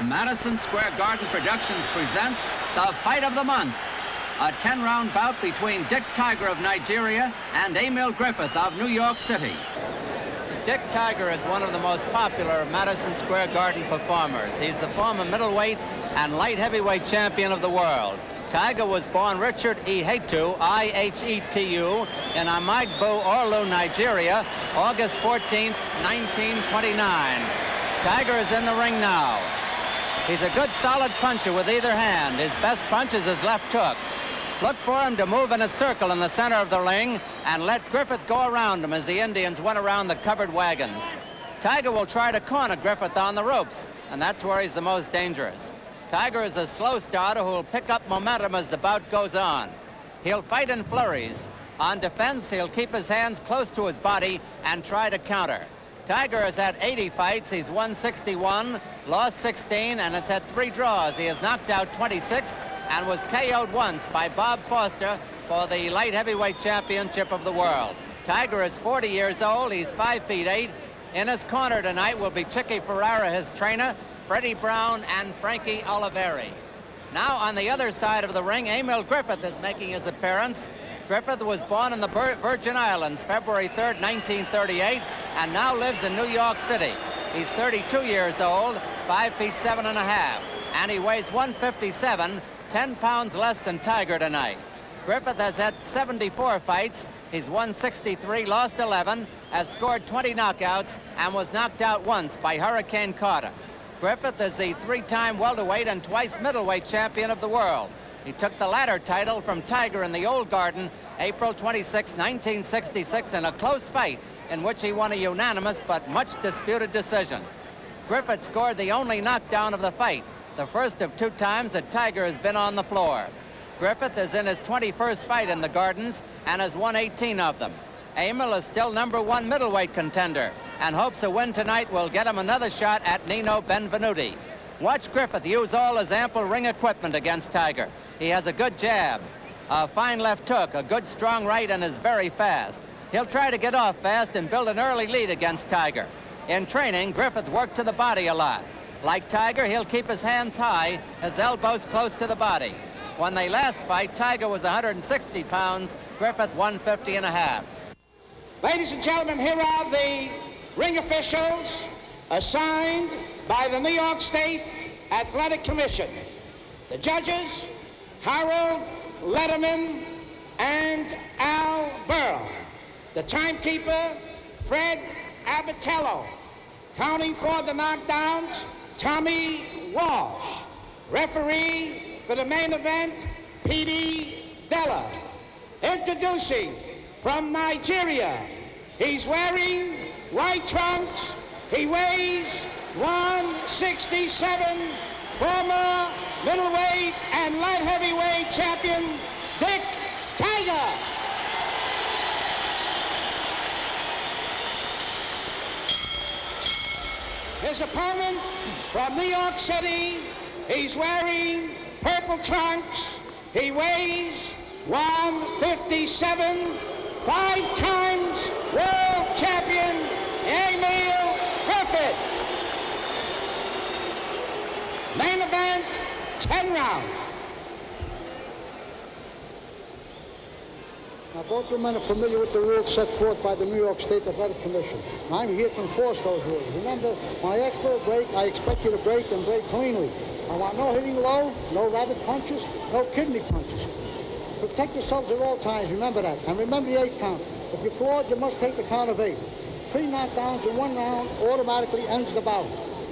Madison Square Garden Productions presents the Fight of the Month, a 10-round bout between Dick Tiger of Nigeria and Emile Griffith of New York City. Dick Tiger is one of the most popular of Madison Square Garden performers. He's the former middleweight and light heavyweight champion of the world. Tiger was born Richard Ihetu, I-H-E-T-U, in Amagbo, Orlu, Nigeria, August 14, 1929. Tiger is in the ring now. He's a good solid puncher with either hand. His best punch is his left hook. Look for him to move in a circle in the center of the ring and let Griffith go around him as the Indians went around the covered wagons. Tiger will try to corner Griffith on the ropes, and that's where he's the most dangerous. Tiger is a slow starter who will pick up momentum as the bout goes on. He'll fight in flurries. On defense, he'll keep his hands close to his body and try to counter. Tiger has had 80 fights. He's won 61, lost 16, and has had 3 draws. He has knocked out 26 and was KO'd once by Bob Foster for the light heavyweight championship of the world. Tiger is 40 years old. He's 5'8". In his corner tonight will be Chicky Ferrara, his trainer, Freddie Brown, and Frankie Oliveri. Now on the other side of the ring, Emile Griffith is making his appearance. Griffith was born in the Virgin Islands, February 3rd, 1938, and now lives in New York City. He's 32 years old, 5'7.5", and he weighs 157, 10 pounds less than Tiger tonight. Griffith has had 74 fights. He's won 63, lost 11, has scored 20 knockouts, and was knocked out once by Hurricane Carter. Griffith is the 3-time welterweight and twice middleweight champion of the world. He took the latter title from Tiger in the Old Garden, April 26, 1966, in a close fight in which he won a unanimous but much disputed decision. Griffith scored the only knockdown of the fight, the first of 2 times that Tiger has been on the floor. Griffith is in his 21st fight in the Gardens and has won 18 of them. Emile is still #1 middleweight contender and hopes a win tonight will get him another shot at Nino Benvenuti. Watch Griffith use all his ample ring equipment against Tiger. He has a good jab, a fine left hook, a good strong right, and is very fast. He'll try to get off fast and build an early lead against Tiger. In training, Griffith worked to the body a lot. Like Tiger, he'll keep his hands high, his elbows close to the body. When they last fight, Tiger was 160 pounds, Griffith 150.5. Ladies and gentlemen, here are the ring officials assigned by the New York State Athletic Commission. The judges, Harold Letterman and Al Burrow. The timekeeper, Fred Abatello. Counting for the knockdowns, Tommy Walsh. Referee for the main event, P.D. Della. Introducing from Nigeria, he's wearing white trunks. He weighs 167, former middleweight and light heavyweight champion, Dick Tiger. His opponent from New York City, he's wearing purple trunks. He weighs 157, 5 times world champion, Emile Griffith. Main event, 10 rounds. Now, both the men are familiar with the rules set forth by the New York State Athletic Commission. I'm here to enforce those rules. Remember, when I ask for a break, I expect you to break and break cleanly. I want no hitting low, no rabbit punches, no kidney punches. Protect yourselves at all times, remember that. And remember the 8 count. If you're flawed, you must take the count of 8. 3 knockdowns in 1 round automatically ends the bout.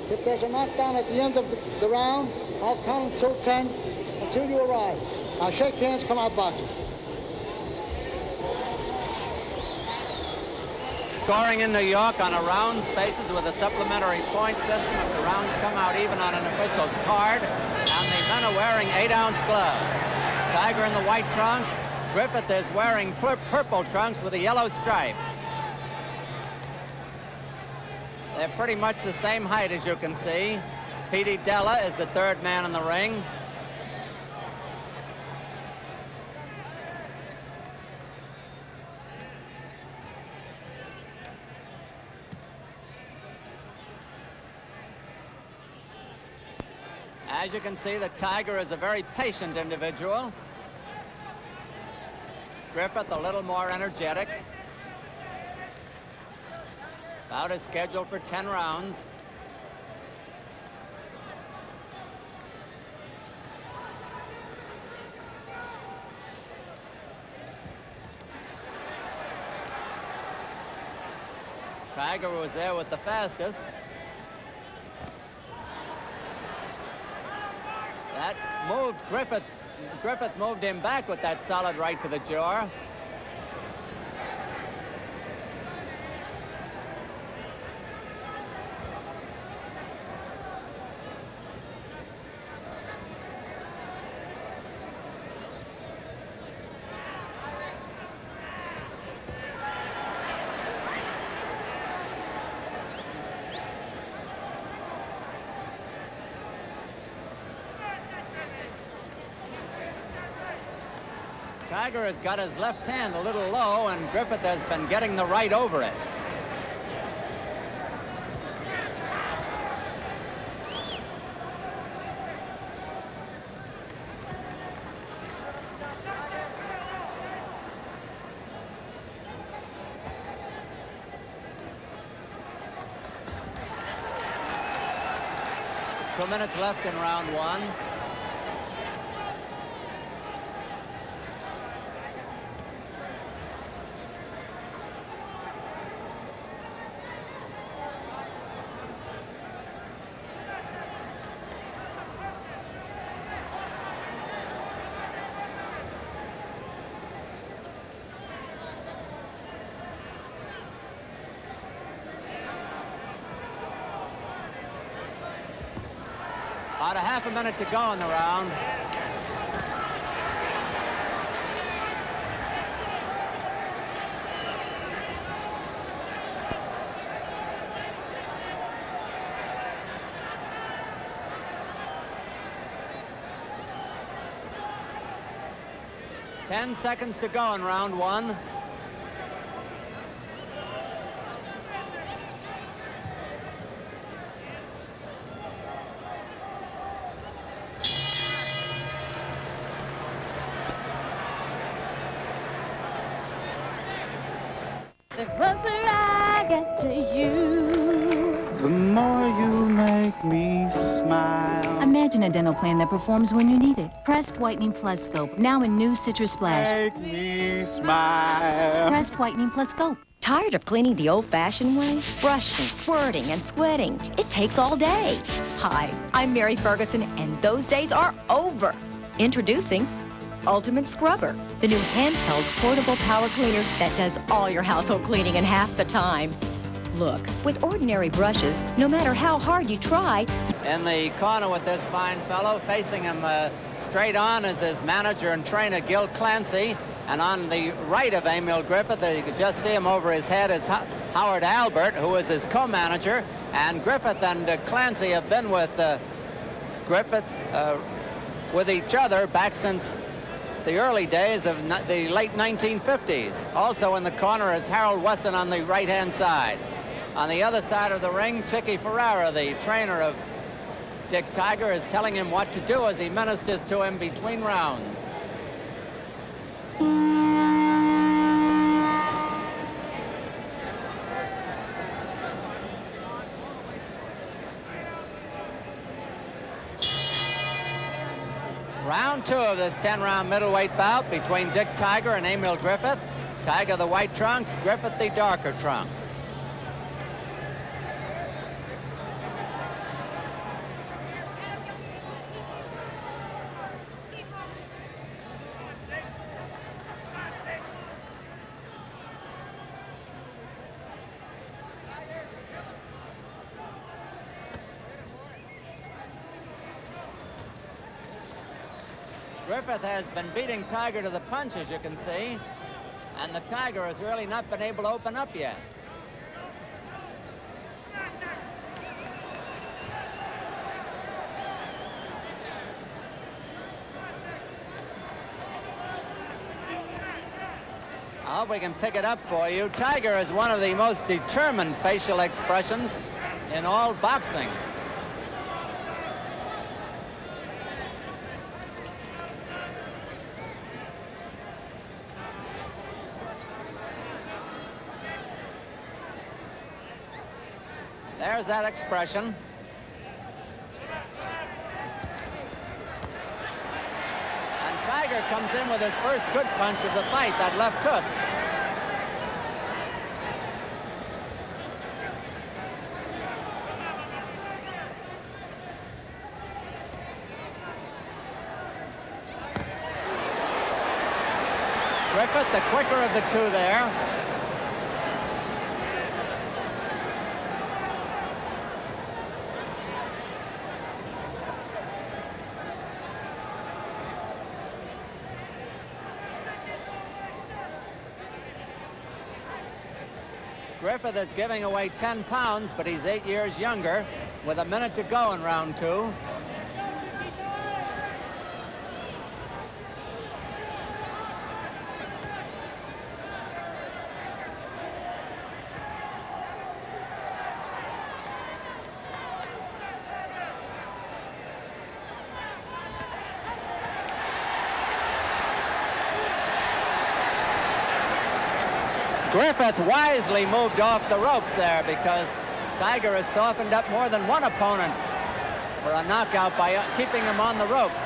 If there's a knockdown at the end of the round, I'll count until 10, until you arrive. Now shake hands, come out boxing. Scoring in New York on a rounds basis with a supplementary point system. If the rounds come out even on an official's card, and the men are wearing 8-ounce gloves. Tiger in the white trunks. Griffith is wearing purple trunks with a yellow stripe. They're pretty much the same height, as you can see. P.D. Della is the 3rd man in the ring. As you can see, the Tiger is a very patient individual. Griffith a little more energetic. Bout is scheduled for 10 rounds. Tiger was there with the fastest. That moved Griffith. Griffith moved him back with that solid right to the jaw. Tiger has got his left hand a little low, and Griffith has been getting the right over it. Two minutes left in round one. About a half a minute to go in the round. Ten seconds to go in round one. The closer I get to you, the more you make me smile. Imagine a dental plan that performs when you need it. Pressed Whitening Plus Scope, now in new Citrus Splash. Make me smile. Pressed Whitening Plus Scope. tired of cleaning the old-fashioned way? Brushing, squirting, and sweating. It takes all day. Hi, I'm Mary Ferguson, and those days are over. Introducing Ultimate Scrubber, the new handheld portable power cleaner that does all your household cleaning in half the time. Look, with ordinary brushes, no matter how hard you try, In the corner with this fine fellow, facing him straight on is his manager and trainer, Gil Clancy. And on the right of Emile Griffith, you can just see him over his head, is Howard Albert, who is his co-manager. And Griffith and Clancy have been with Griffith with each other back since the early days of the late 1950s. Also in the corner is Harold Wesson on the right-hand side. On the other side of the ring, Chicky Ferrara, the trainer of Dick Tiger, is telling him what to do as he ministers to him between rounds. Round two of this 10-round middleweight bout between Dick Tiger and Emile Griffith. Tiger the white trunks, Griffith the darker trunks. Griffith has been beating Tiger to the punch, as you can see, and the Tiger has really not been able to open up yet. I hope we can pick it up for you. Tiger is one of the most determined facial expressions in all boxing. There's that expression. And Tiger comes in with his first good punch of the fight, that left hook. Griffith, the quicker of the two there. Griffith is giving away 10 pounds, but he's 8 years younger, with a minute to go in round two. Griffith wisely moved off the ropes there because Tiger has softened up more than one opponent for a knockout by keeping him on the ropes.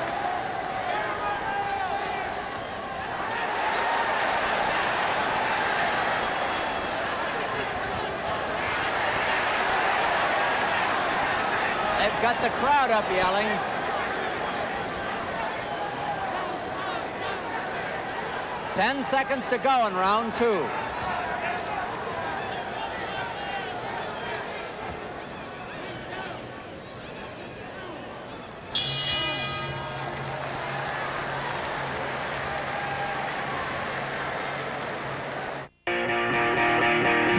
They've got the crowd up yelling. Ten seconds to go in round two.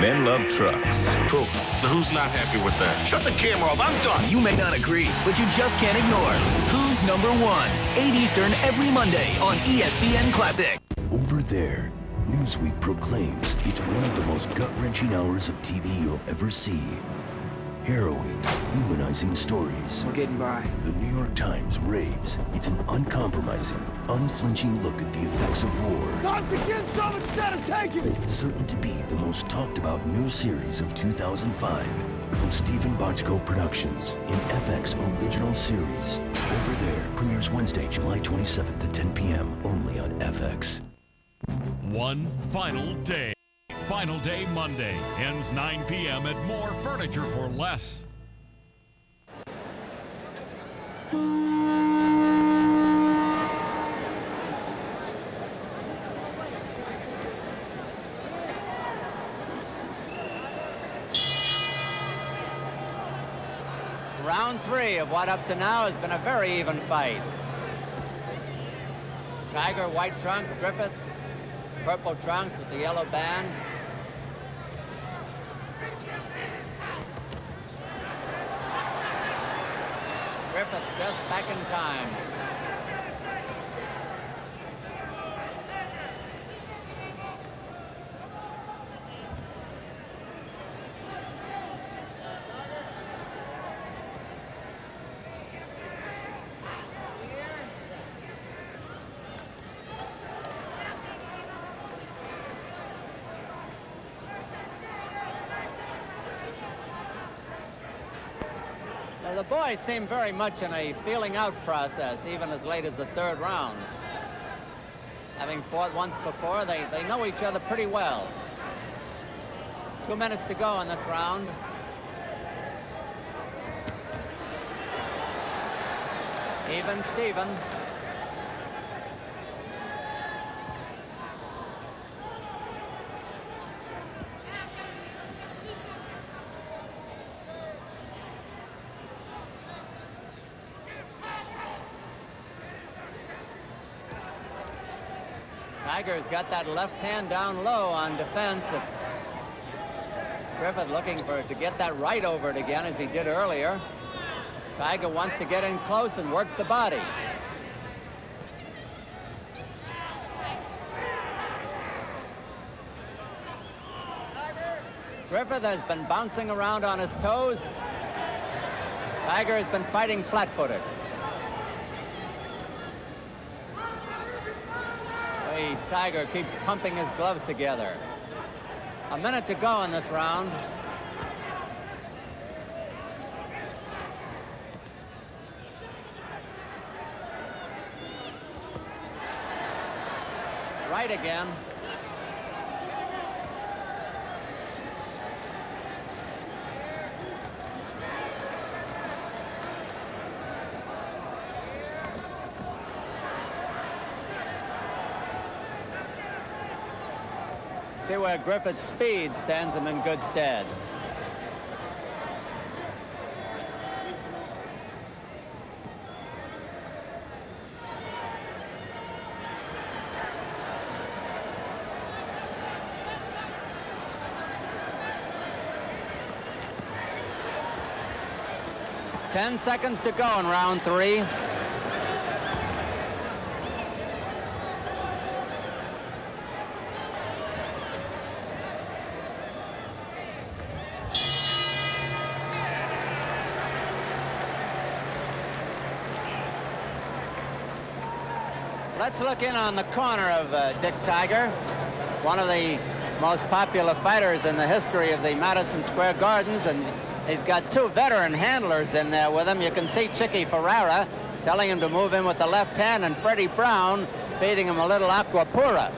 Men love trucks. Proof. But who's not happy with that? Shut the camera off. I'm done. You may not agree, but you just can't ignore Who's Number One? 8 Eastern every Monday on ESPN Classic. Over there, Newsweek proclaims it's one of the most gut-wrenching hours of TV you'll ever see. Harrowing, humanizing stories. We're getting by. The New York Times raves it's an uncompromising, unflinching look at the effects of war. Toss the kids some instead of taking it! Certain to be the most talked about new series of 2005 from Stephen Bochco Productions in FX original series. Over There premieres Wednesday, July 27th at 10 p.m. only on FX. One final day. Final day Monday ends 9 p.m. at More Furniture for Less. Round three of what up to now has been a very even fight. Tiger, white trunks, Griffith, purple trunks with the yellow band. Griffith just back in time. The boys seem very much in a feeling out process, even as late as the third round. Having fought once before, they know each other pretty well. 2 minutes to go in this round. Even Steven. Tiger's got that left hand down low on defense. If Griffith looking to get that right over it again as he did earlier. Tiger wants to get in close and work the body. Griffith has been bouncing around on his toes. Tiger has been fighting flat-footed. Tiger keeps pumping his gloves together. A minute to go in this round. Right again. See where Griffith's speed stands him in good stead. Ten seconds to go in round 3. Let's look in on the corner of Dick Tiger, one of the most popular fighters in the history of the Madison Square Gardens, and he's got 2 veteran handlers in there with him. You can see Chicky Ferrara telling him to move in with the left hand, and Freddie Brown feeding him a little aqua pura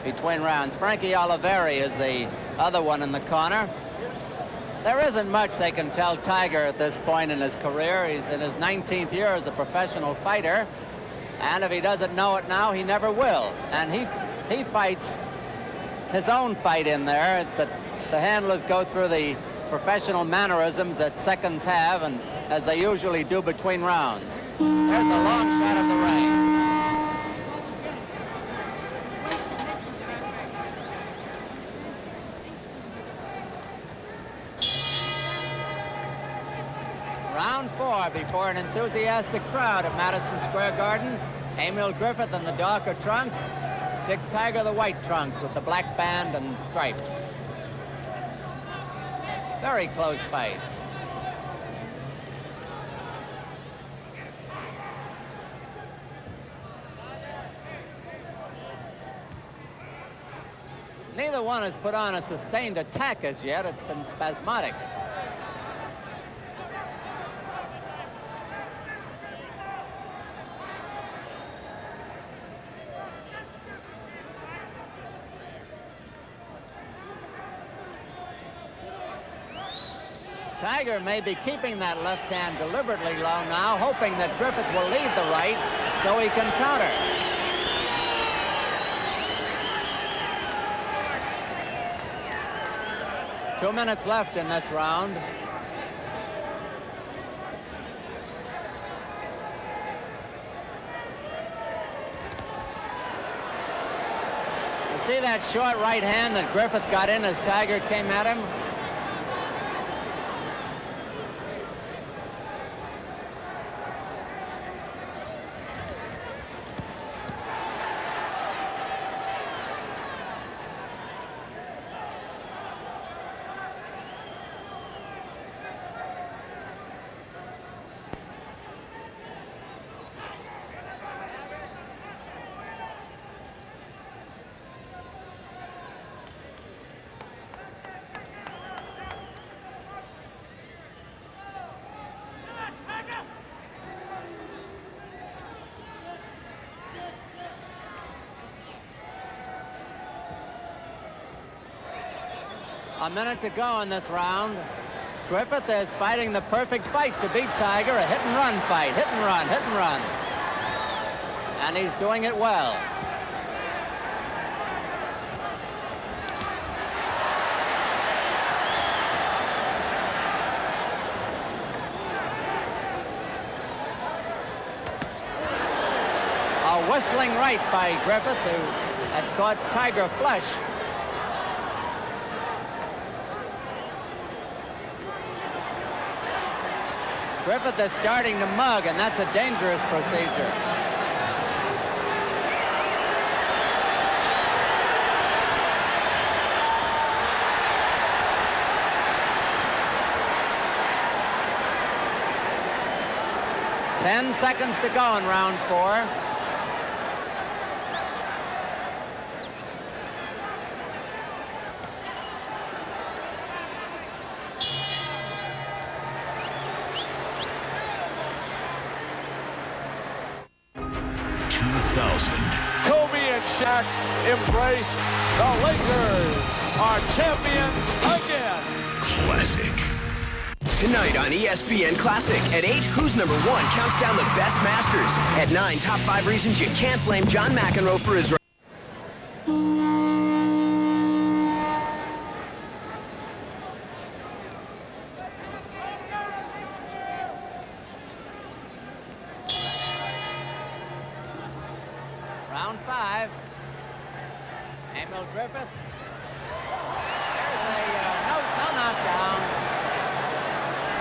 between rounds. Frankie Oliveri is the other one in the corner. There isn't much they can tell Tiger at this point in his career. He's in his 19th year as a professional fighter. And if he doesn't know it now, he never will. And he fights his own fight in there, but the handlers go through the professional mannerisms that seconds have, and as they usually do between rounds. There's a long shot of the ring. Round 4 before an enthusiastic crowd at Madison Square Garden. Emile Griffith in the darker trunks, Dick Tiger the white trunks with the black band and stripe. Very close fight. Neither one has put on a sustained attack as yet. It's been spasmodic. Tiger may be keeping that left hand deliberately low now, hoping that Griffith will lead the right so he can counter. Two minutes left in this round. You see that short right hand that Griffith got in as Tiger came at him? A minute to go in this round. Griffith is fighting the perfect fight to beat Tiger, a hit-and-run fight. Hit and run, hit and run. And he's doing it well. A whistling right by Griffith, who had caught Tiger flush. Griffith is starting to mug, and that's a dangerous procedure. Ten seconds to go in round 4. Kobe and Shaq embrace. The Lakers are champions again. Classic. Tonight on ESPN Classic. At 8, Who's Number 1 counts down the best Masters. At 9, top 5 reasons you can't blame John McEnroe for his... Round 5. Emile Griffith. There's a no knockdown.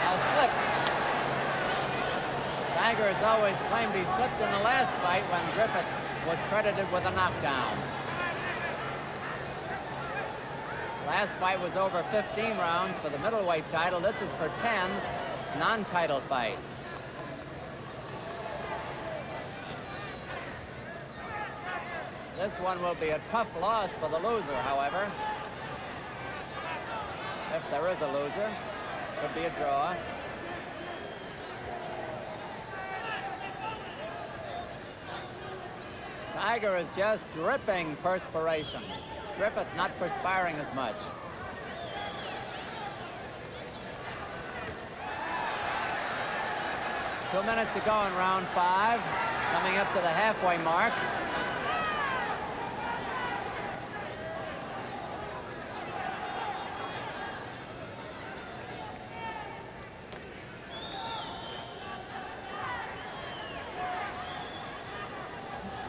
A slip. Tiger has always claimed he slipped in the last fight when Griffith was credited with a knockdown. Last fight was over 15 rounds for the middleweight title. This is for 10, non-title fight. This one will be a tough loss for the loser, however. If there is a loser, could be a draw. Tiger is just dripping perspiration. Griffith not perspiring as much. Two minutes to go in round 5, coming up to the halfway mark.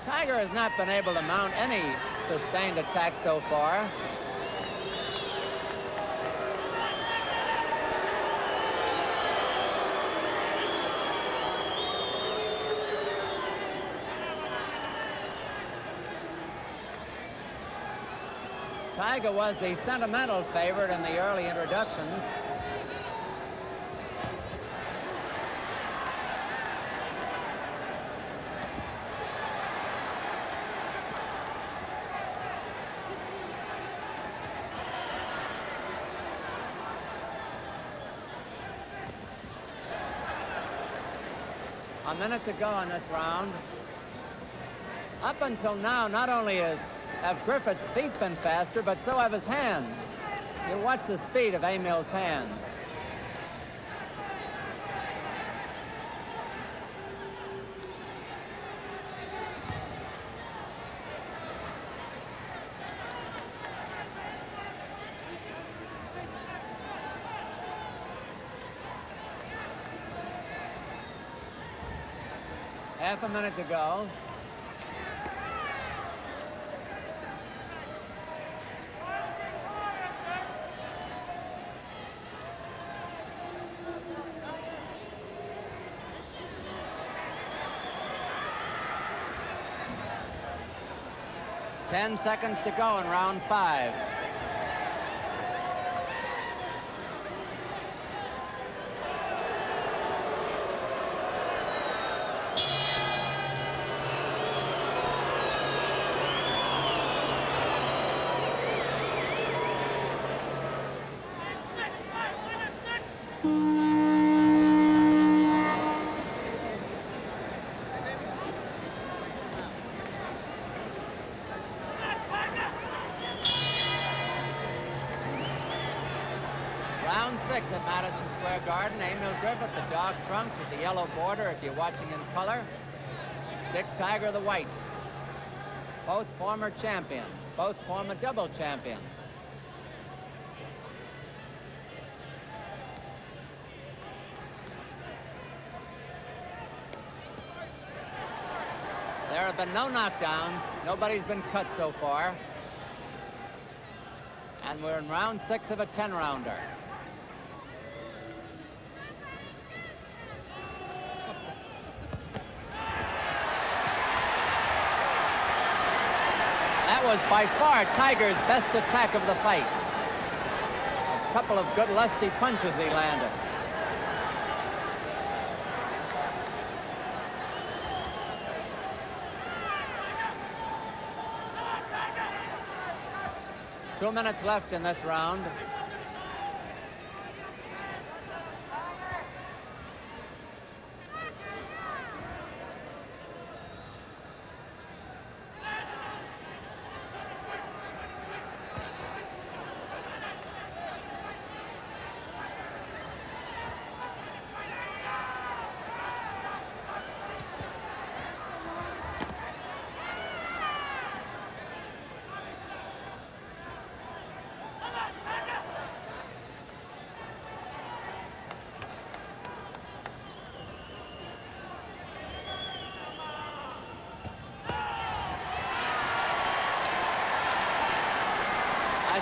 Tiger has not been able to mount any sustained attack so far. Tiger was the sentimental favorite in the early introductions. A minute to go in this round. Up until now, not only have Griffith's feet been faster, but so have his hands. You watch the speed of Emile's hands. Half a minute to go. Ten seconds to go in round 5. Round 6 at Madison Square Garden. Emile Griffith, the dog trunks with the yellow border, if you're watching in color. Dick Tiger, the white. Both former champions, both former double champions. There have been no knockdowns. Nobody's been cut so far. And we're in round 6 of a 10-rounder. That was by far Tiger's best attack of the fight. A couple of good lusty punches he landed. Two minutes left in this round.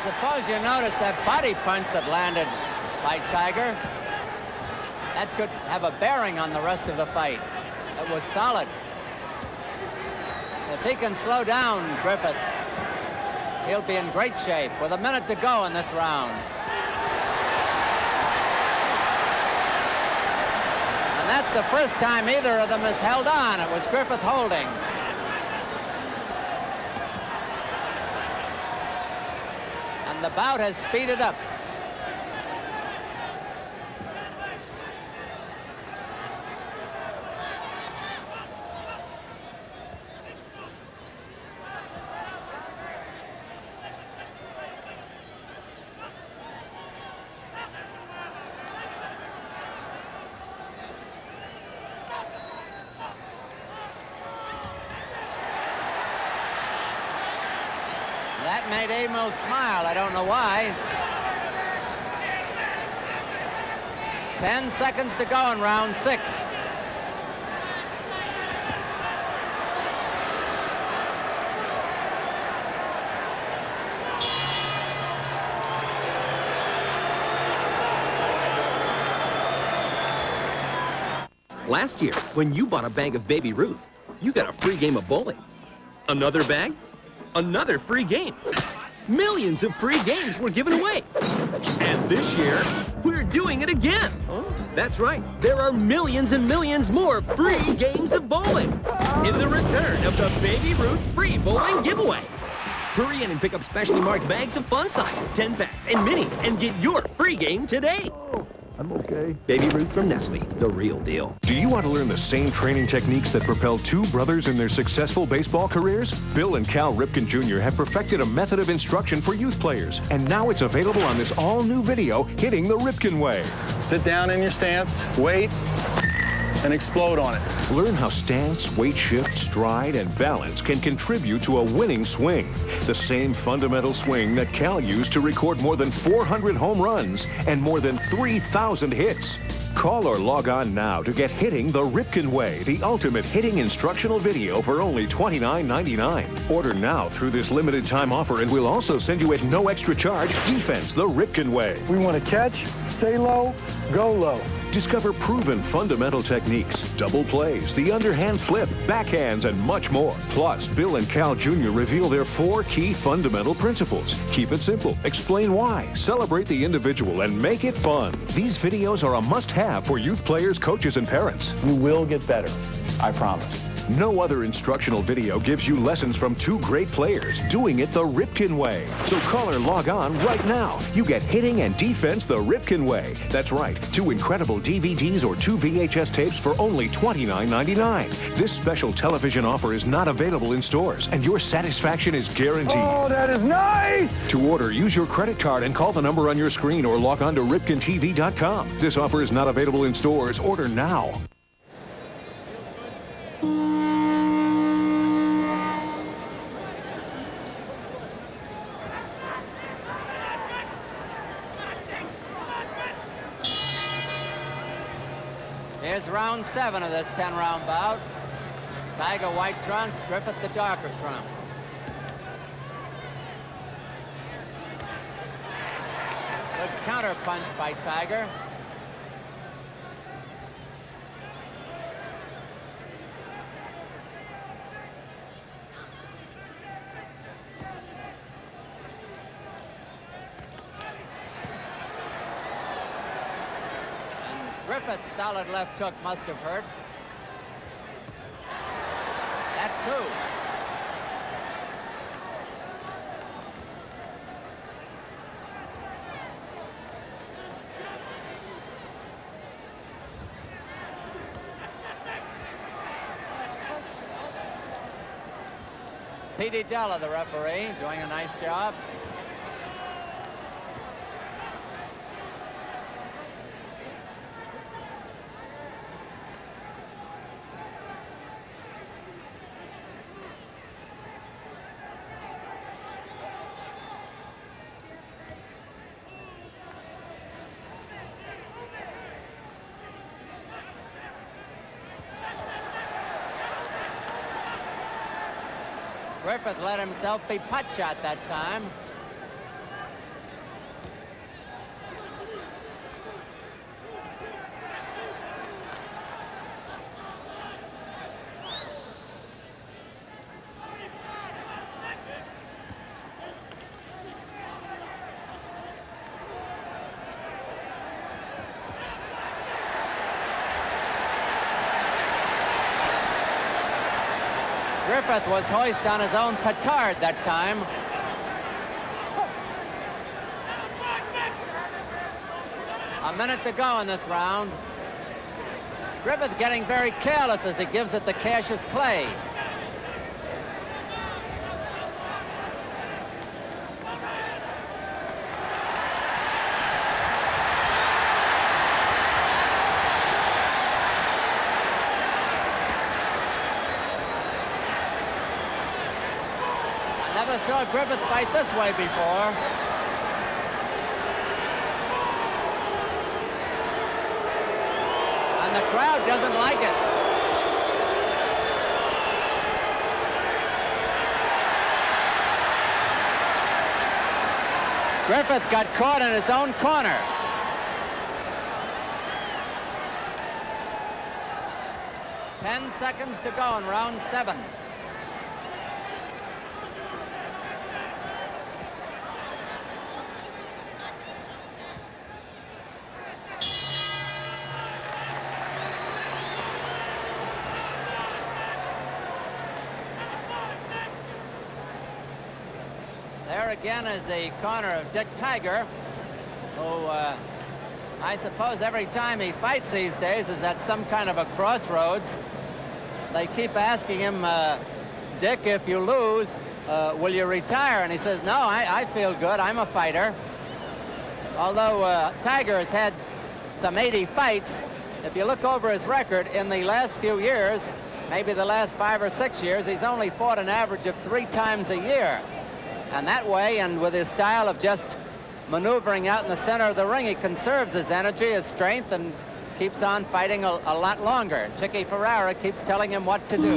suppose you noticed that body punch that landed by Tiger. That could have a bearing on the rest of the fight. It was solid. If he can slow down Griffith, he'll be in great shape with a minute to go in this round. And that's the first time either of them has held on. It was Griffith holding. And the bout has speeded up. That made Emile smile. I don't know why. 10 seconds to go in round 6. Last year, when you bought a bag of Baby Ruth, you got a free game of bowling. Another bag? Another free game. Millions of free games were given away. And this year, we're doing it again. That's right. There are millions and millions more free games of bowling in the return of the Baby Ruth free bowling giveaway. Hurry in and pick up specially marked bags of fun size, 10 packs, and minis, and get your free game today. I'm okay. Baby Ruth from Nestle, the real deal. Do you want to learn the same training techniques that propelled two brothers in their successful baseball careers? Bill and Cal Ripken Jr. have perfected a method of instruction for youth players, and now it's available on this all-new video, Hitting the Ripken Way. Sit down in your stance, wait, and explode on it. Learn how stance, weight shift, stride, and balance can contribute to a winning swing. The same fundamental swing that Cal used to record more than 400 home runs and more than 3,000 hits. Call or log on now to get Hitting the Ripken Way, the ultimate hitting instructional video for only $29.99. Order now through this limited time offer, and we'll also send you at no extra charge Defense the Ripken Way. We want to catch, stay low, go low. Discover proven fundamental techniques, double plays, the underhand flip, backhands, and much more. Plus, Bill and Cal Jr. reveal their 4 key fundamental principles. Keep it simple, explain why, celebrate the individual, and make it fun. These videos are a must-have for youth players, coaches, and parents. You will get better, I promise. No other instructional video gives you lessons from 2 great players doing it the Ripken Way. So call or log on right now. You get Hitting and Defense the Ripken Way. That's right, 2 incredible DVDs or 2 VHS tapes for only $29.99. This special television offer is not available in stores, and your satisfaction is guaranteed. Oh, that is nice! To order, use your credit card and call the number on your screen or log on to RipkenTV.com. This offer is not available in stores. Order now. Here's round 7 of this 10-round bout. Tiger white trunks, Griffith the darker trunks. Good counter punch by Tiger. Griffith's solid left hook must have hurt. That too. P.D. Della, the referee, doing a nice job. Griffith let himself be putt shot that time. Griffith was hoist on his own petard that time. A minute to go in this round. Griffith getting very careless as he gives it to Cassius Clay. I never saw Griffith fight this way before. And the crowd doesn't like it. Griffith got caught in his own corner. Ten seconds to go in round 7. There again is the corner of Dick Tiger, who I suppose every time he fights these days is at some kind of a crossroads. They keep asking him, Dick, if you lose, will you retire? And he says, no, I feel good. I'm a fighter. Although Tiger has had some 80 fights, if you look over his record in the last few years, maybe the last 5 or 6 years, he's only fought an average of 3 times a year. And that way, and with his style of just maneuvering out in the center of the ring, he conserves his energy, his strength, and keeps on fighting a lot longer. Chicky Ferrara keeps telling him what to do.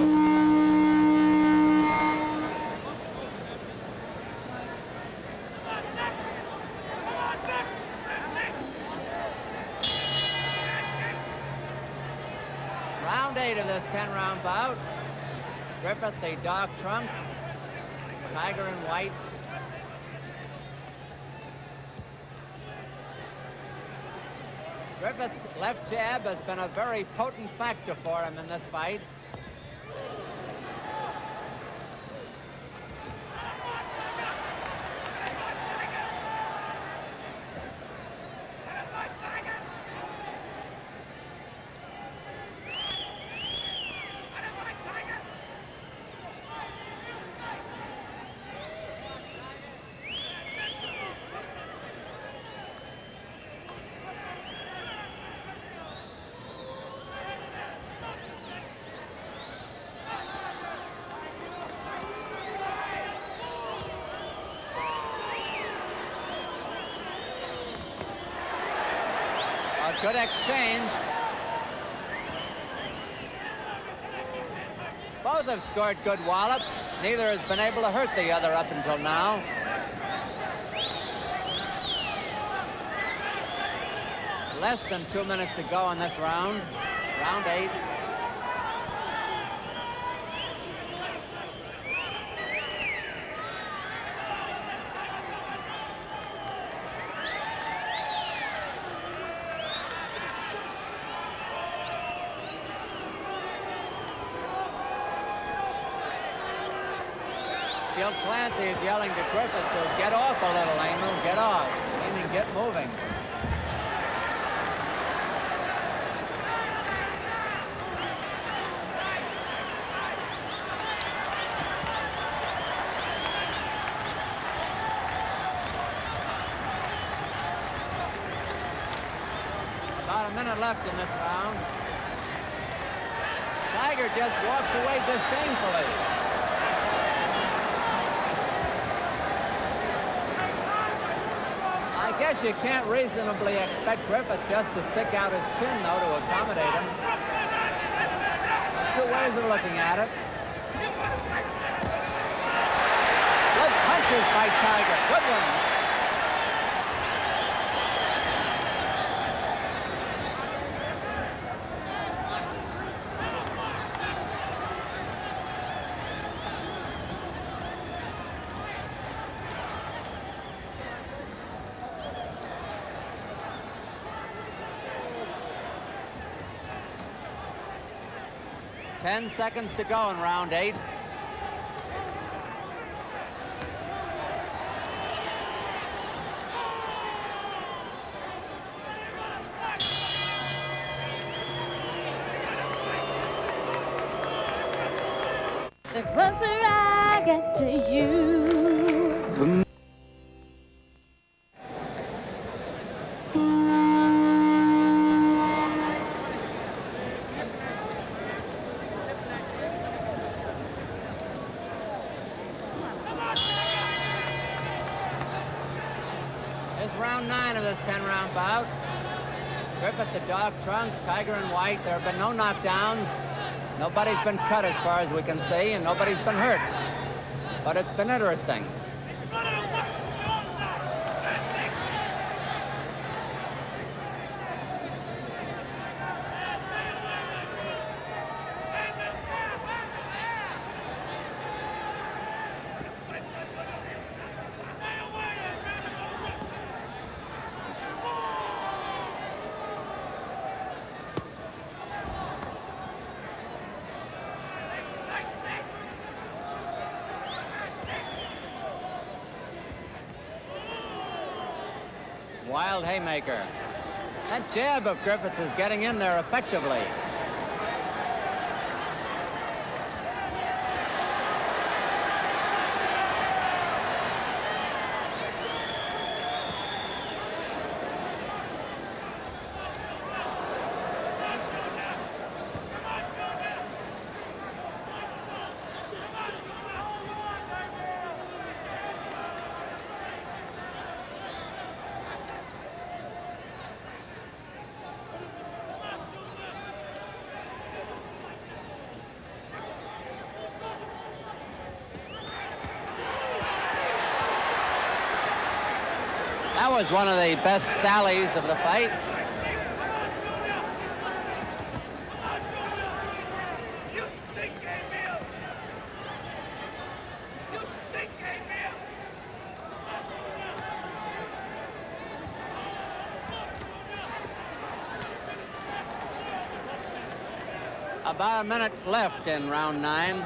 Round 8 of this 10-round bout. Griffith, the dark trunks. Tiger in white. Griffith's left jab has been a very potent factor for him in this fight. Good exchange. Both have scored good wallops. Neither has been able to hurt the other up until now. Less than 2 minutes to go in this round. Round 8. Gil Clancy is yelling to Griffith to get off a little, Emile, get off, meaning get moving. About a minute left in this round. Tiger just walks away disdainfully. I guess you can't reasonably expect Griffith just to stick out his chin, though, to accommodate him. 2 ways of looking at it. Good punches by Tiger. Good ones. Ten seconds to go in round 8. the closer I get to you. It's round 9 of this 10-round bout. Griffith, the dog trunks, Tiger and White. There have been no knockdowns. Nobody's been cut as far as we can see, and nobody's been hurt. But it's been interesting. Wild haymaker. That jab of Griffith is getting in there effectively. That was one of the best sallies of the fight. About a minute left in round 9.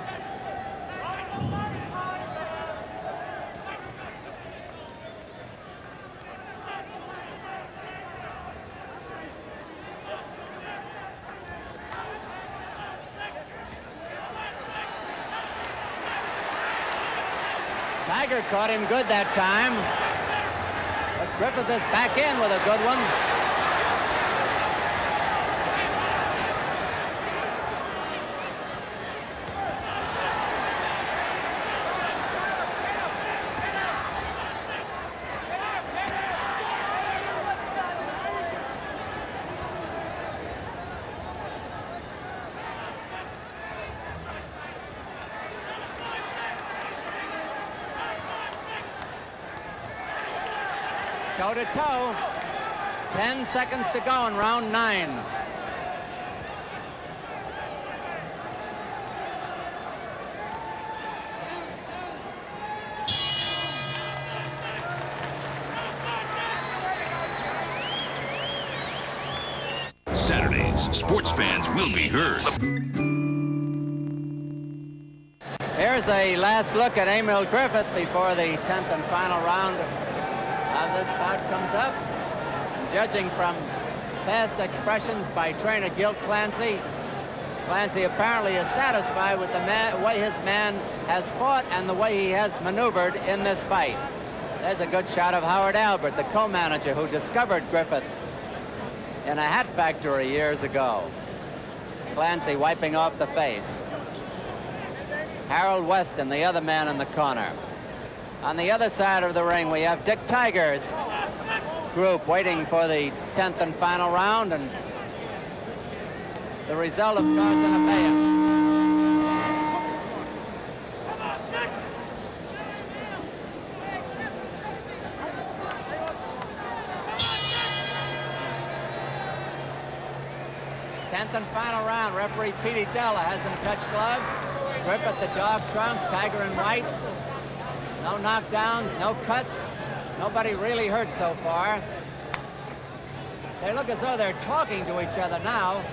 Tiger caught him good that time, but Griffith is back in with a good one. Toe-to-toe. 10 seconds to go in round 9. Saturdays, sports fans will be heard. Here's a last look at Emile Griffith before the 10th and final round of this bout comes up. And judging from past expressions by trainer Gil Clancy, Clancy apparently is satisfied with the way his man has fought and the way he has maneuvered in this fight. There's a good shot of Howard Albert, the co-manager who discovered Griffith in a hat factory years ago. Clancy wiping off the face. Harold Weston, the other man in the corner. On the other side of the ring, we have Dick Tiger's group waiting for the 10th and final round, and the result, of course, in abeyance. Tenth and final round. Referee Petey Della has them touch gloves. Griffith, the dog trunks, Tiger and White. No knockdowns, no cuts. Nobody really hurt so far. They look as though they're talking to each other now.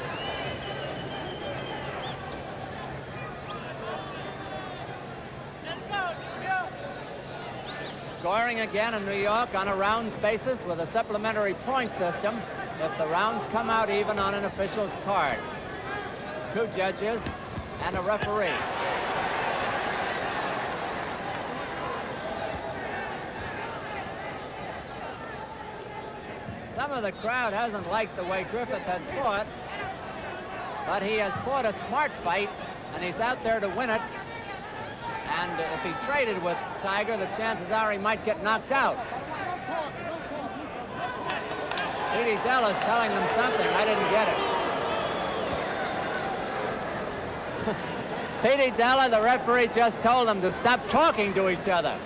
Scoring again in New York on a rounds basis with a supplementary point system if the rounds come out even on an official's card. 2 judges and a referee. Some of the crowd hasn't liked the way Griffith has fought, but he has fought a smart fight, and he's out there to win it. And if he traded with Tiger, the chances are he might get knocked out. Petey Della's telling them something. I didn't get it. Petey Della, the referee, just told them to stop talking to each other.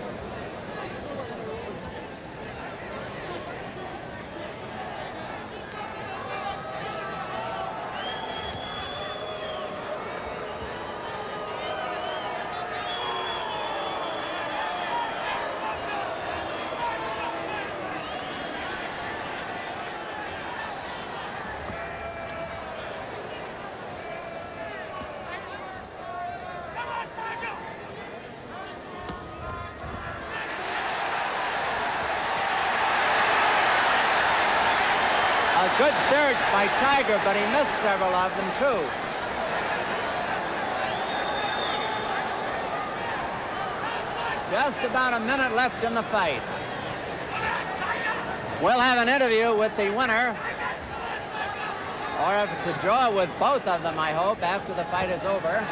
Good surge by Tiger, but he missed several of them, too. Just about a minute left in the fight. We'll have an interview with the winner, or if it's a draw, with both of them, I hope, after the fight is over.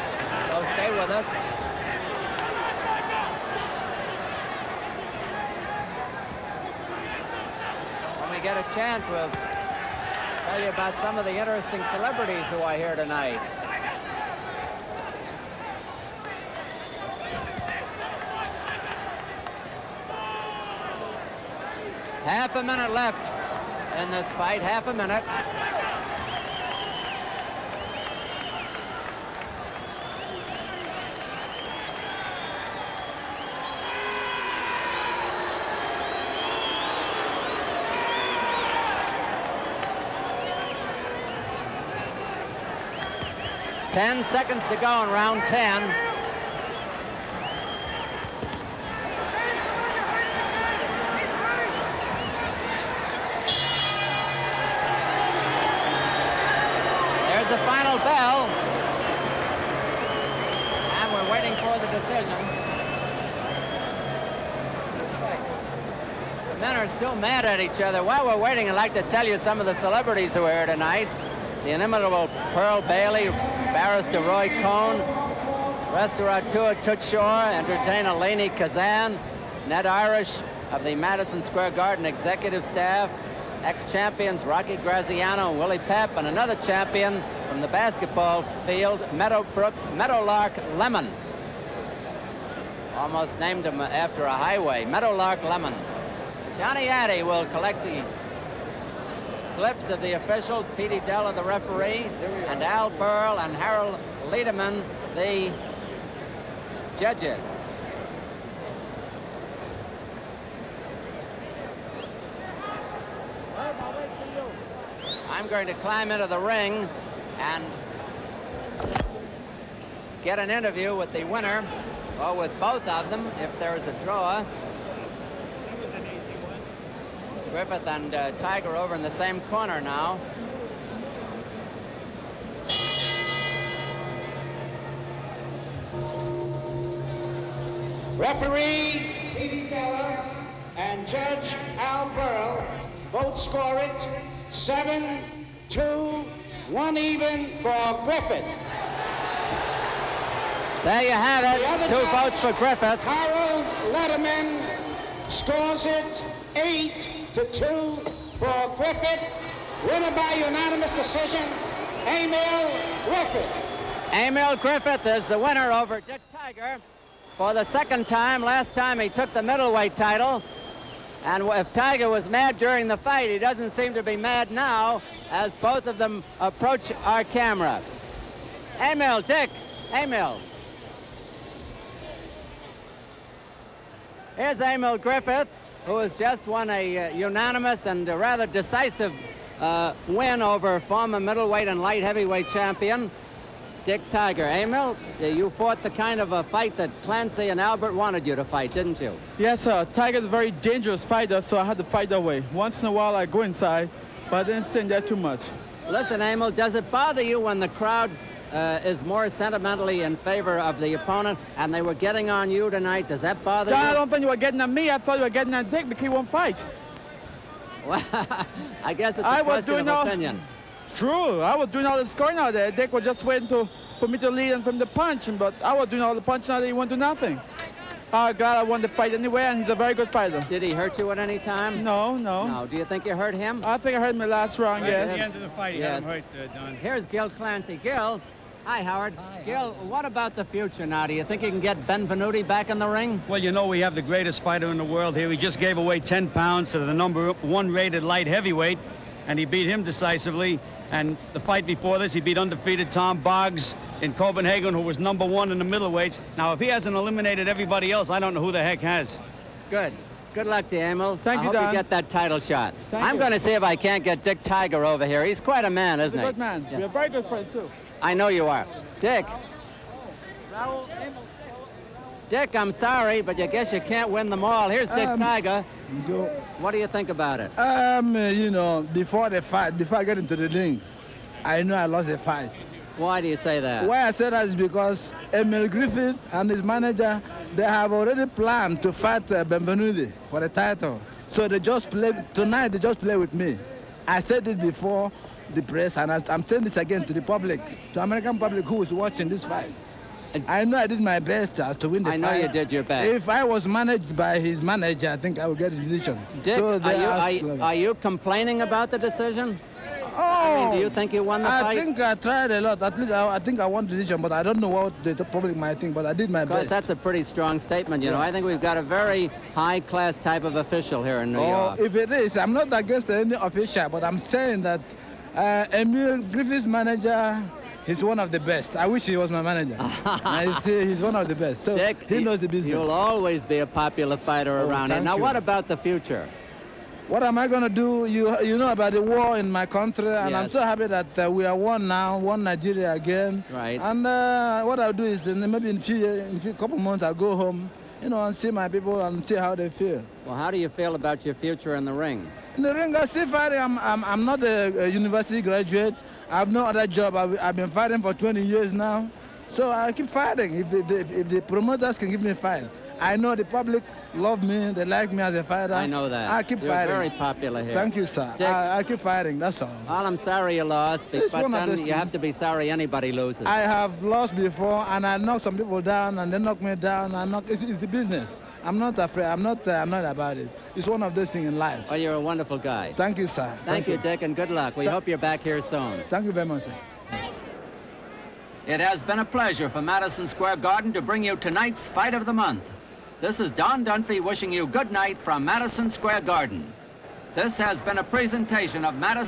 So stay with us. When we get a chance, we'll tell you about some of the interesting celebrities who are here tonight. Half a minute left in this fight, half a minute. Ten seconds to go in round 10. There's the final bell. And we're waiting for the decision. The men are still mad at each other. While we're waiting, I'd like to tell you some of the celebrities who are here tonight. The inimitable Pearl Bailey, Barrister Roy Cohn, restaurateur Toots Shore, entertainer Laney Kazan, Ned Irish of the Madison Square Garden executive staff, ex-champions Rocky Graziano and Willie Pep, and another champion from the basketball field, Meadowlark Lemon. Almost named him after a highway, Meadowlark Lemon. Johnny Addy will collect the slips of the officials, Petey Della, the referee, and Al Burl and Harold Lederman, the judges. I'm going to climb into the ring and get an interview with the winner, or with both of them if there is a draw. Griffith and Tiger over in the same corner now. Referee Petey Della and Judge Al Burl both score it 7-2, 1 even for Griffith. There you have it, 2 votes for Griffith. Harold Lederman scores it 8-2 for Griffith. Winner by unanimous decision, Emile Griffith. Emile Griffith is the winner over Dick Tiger for the second time. Last time he took the middleweight title. And if Tiger was mad during the fight, he doesn't seem to be mad now as both of them approach our camera. Emile, Dick, Emile. Here's Emile Griffith, who has just won a unanimous and a rather decisive win over former middleweight and light heavyweight champion Dick Tiger. Emile, you fought the kind of a fight that Clancy and Albert wanted you to fight, didn't you? Yes, sir. Tiger's a very dangerous fighter, so I had to fight that way. Once in a while, I go inside, but I didn't stand there too much. Listen, Emile, does it bother you when the crowd is more sentimentally in favor of the opponent, and they were getting on you tonight? Does that bother you? I don't think you were getting on me. I thought you were getting on Dick because he won't fight. Well, I guess it's a question of opinion. True, I was doing all the scoring out there. Dick was just waiting for me to lead him from the punch, but I was doing all the punching out there. He won't do nothing. Oh, God, I won the fight anyway, and he's a very good fighter. Did he hurt you at any time? No. No. Do you think you hurt him? I think I hurt him in the last round, Right yes. at the end of the fight, he had him hurt, Don. Here's Gil Clancy. Gil. Hi, Howard. Hi, Gil, what about the future now? Do you think you can get Benvenuti back in the ring? Well, you know we have the greatest fighter in the world here. He just gave away 10 pounds to the #1 rated light heavyweight, and he beat him decisively. And the fight before this, he beat undefeated Tom Boggs in Copenhagen, who was #1 in the middleweights. Now, if he hasn't eliminated everybody else, I don't know who the heck has. Good. Good luck to you, Emil. Thank you, I hope Don. you get that title shot. I'm going to see if I can't get Dick Tiger over here. He's quite a man, isn't he? He's a good man. Yeah. We're very good friends, too. I know you are. Dick. Dick, I'm sorry, but I guess you can't win them all. Here's Dick Tiger. What do you think about it? You know, before I get into the ring, I know I lost the fight. Why do you say that? Why I say that is because Emile Griffith and his manager, they have already planned to fight Benvenuti for the title. So they just play, tonight they just play with me. I said it before the press, and I'm saying this again to the public, to American public who is watching this fight. I know I did my best to win the fight. I know you did your best. If I was managed by his manager, I think I would get the decision. Dick, so are you complaining about the decision? Oh, I mean, do you think you won the fight? I think I tried a lot. At least I think I won the decision, but I don't know what the public might think, but I did my best. Because that's a pretty strong statement, you know. I think we've got a very high-class type of official here in New York. If it is, I'm not against any official, but I'm saying that Emile Griffith's manager, he's one of the best. I wish he was my manager. He's one of the best. So Dick, he knows the business. You'll always be a popular fighter around here. Now, what about the future? What am I going to do? You know about the war in my country, and I'm so happy that we are one now, one Nigeria again. Right. And what I'll do is maybe in a couple months I'll go home, you know, and see my people and see how they feel. Well, how do you feel about your future in the ring? In the ring, I still fighting. I'm not a university graduate. I have no other job. I've been fighting for 20 years now. So I keep fighting. If the promoters can give me a fight. I know the public love me. They like me as a fighter. I know that. I keep You're fighting. very popular here. Thank you, sir. I keep fighting. That's all. Well, I'm sorry you lost, but then you have to be sorry anybody loses. I have lost before, and I knocked some people down, and they knocked me down. It's the business. I'm not afraid. I'm not about it. It's one of those things in life. Well, you're a wonderful guy. Thank you, sir. Thank you, Dick, and good luck. We hope you're back here soon. Thank you very much, sir. It has been a pleasure for Madison Square Garden to bring you tonight's Fight of the Month. This is Don Dunphy wishing you good night from Madison Square Garden. This has been a presentation of Madison